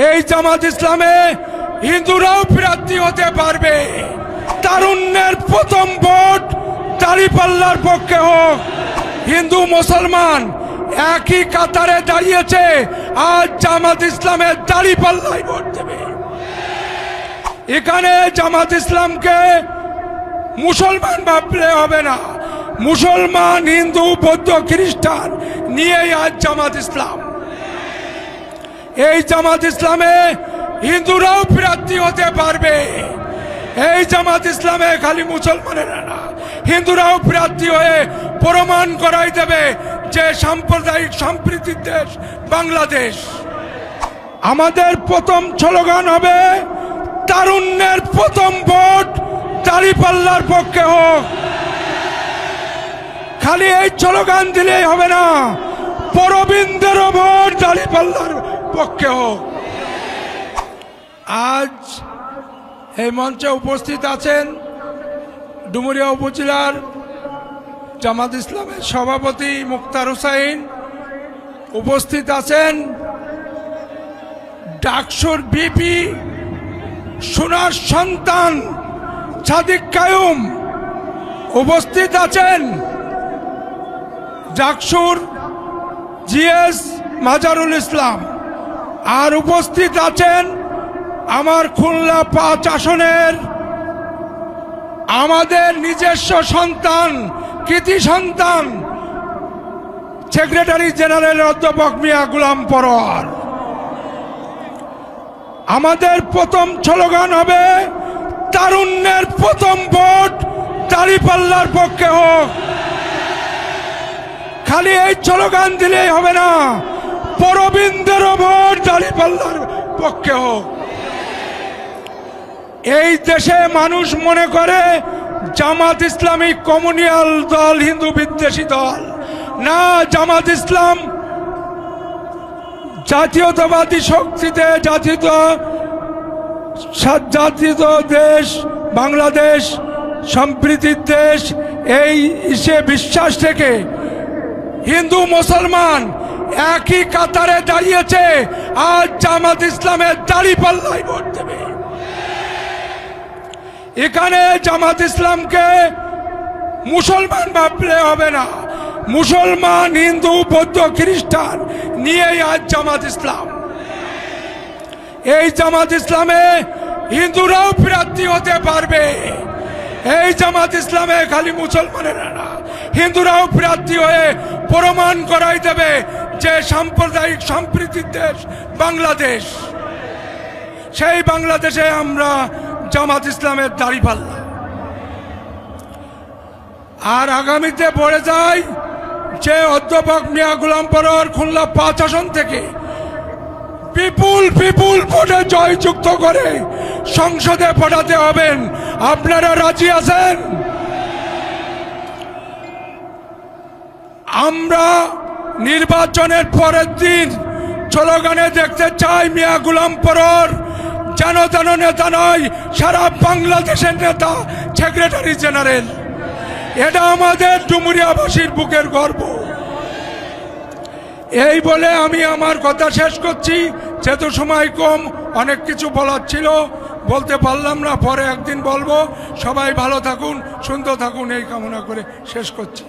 এই জামাত ইসলামে হিন্দুরাও প্রার্থী হতে পারবে। তারুণ্যের প্রথম ভোট দাঁড়িপাল্লার পক্ষে হোক। হিন্দু মুসলমান একই কাতারে দাঁড়িয়েছে, আজ জামাত ইসলামের দাঁড়িপাল্লাই ভোট দেবে। এখানে জামাত ইসলামকে মুসলমান ভাবলে হবে না। মুসলমান, হিন্দু, বৌদ্ধ, খ্রিস্টান নিয়েই আজ জামাত ইসলাম। এই জামাত ইসলামে হিন্দুরাও প্রার্থী হতে পারবে। এই জামাত ইসলামে খালি মুসলমানেরা না, হিন্দুরাও প্রার্থী হয়ে প্রমাণ করাই দেবে যে সাম্প্রদায়িক সম্প্রীতির দেশ বাংলাদেশ। আমাদের প্রথম স্লোগান হবে তারুণ্যের প্রথম ভোট দাঁড়িপাল্লার পক্ষে হোক। খালি এই স্লোগান দিলেই হবে না, পরবিন্দের ভোট দাঁড়িপাল্লার পক্ষে হোক। আজ এই মঞ্চে উপস্থিত আছেন ডুমুরিয়া উপজেলার জামাত ইসলামের সভাপতি মুক্তার হোসাইন, উপস্থিত আছেন ডাকসুর বিপি সোনার সন্তান সাদিক কায়ুম, উপস্থিত আছেন ডাকসুর জিএস মাজারুল ইসলাম, আর উপস্থিত আছেন আমার খুলনা ৫ আসনের আমাদের নিজস্ব সন্তান, কৃতি সন্তান, সেক্রেটারি জেনারেল অধ্যাপক মিয়া গোলাম পরোয়ার। আমাদের প্রথম স্লোগান হবে তারুণ্যের প্রথম ভোট দাঁড়িপাল্লার পক্ষে হোক। খালি এই স্লোগান দিলেই হবে না, পরবিন্দের ভোট দাঁড়িপাল্লার পক্ষে হোক। এই দেশে মানুষ মনে করে জামাত ইসলামী কমিউনাল দল, হিন্দু বিদ্বেষী দল না। জামাত ইসলাম জাতীয়তাবাদী শক্তিতে জাতীয় দেশ, বাংলাদেশ সম্প্রীতির দেশ, এই ইসে বিশ্বাস থেকে হিন্দু মুসলমান একই কাতারে দাঁড়িয়েছে, আজ জামাত ইসলামের দাঁড়িপাল্লাই ভোট দেবে। এখানে জামাত ইসলামকে মুসলমান ভাবলে হবে না। মুসলমান, হিন্দু, বৌদ্ধ, খ্রিস্টান নিয়েই আজ জামাত ইসলাম। এই জামাত ইসলামে হিন্দুরাও প্রার্থী হতে পারবে। এই জামাত ইসলামে খালি মুসলমানেরা না, হিন্দুরাও প্রার্থী হয়ে প্রমাণ করাই দেবে যে সাম্প্রদায়িক সম্প্রীতির দেশ বাংলাদেশ। সেই বাংলাদেশে আমরা জামাত ইসলামের দাঁড়িপাল্লা। আর আগামীতে পড়ে যায় যে অধ্যাপক মিয়া গোলাম পরোয়ার খুলনা ৫ আসন থেকে বিপুল ভোটে জয়যুক্ত করে সংসদে পাঠাতে হবেন। আপনারা রাজি আছেন? আমরা নির্বাচনের পরের দিন স্লোগানে দেখতে চাই মিয়া গোলাম পরোয়ার যেন তেন নেতা নয়, সারা বাংলাদেশের নেতা, সেক্রেটারি জেনারেল। এটা আমাদের ডুমুরিয়াবাসীর বুকের গর্ব। এই বলে আমি আমার কথা শেষ করছি। যেহেতু সময় কম, অনেক কিছু বলার ছিল, বলতে পারলাম না, পরে একদিন বলবো। সবাই ভালো থাকুন, সুন্দর থাকুন, এই কামনা করে শেষ করছি।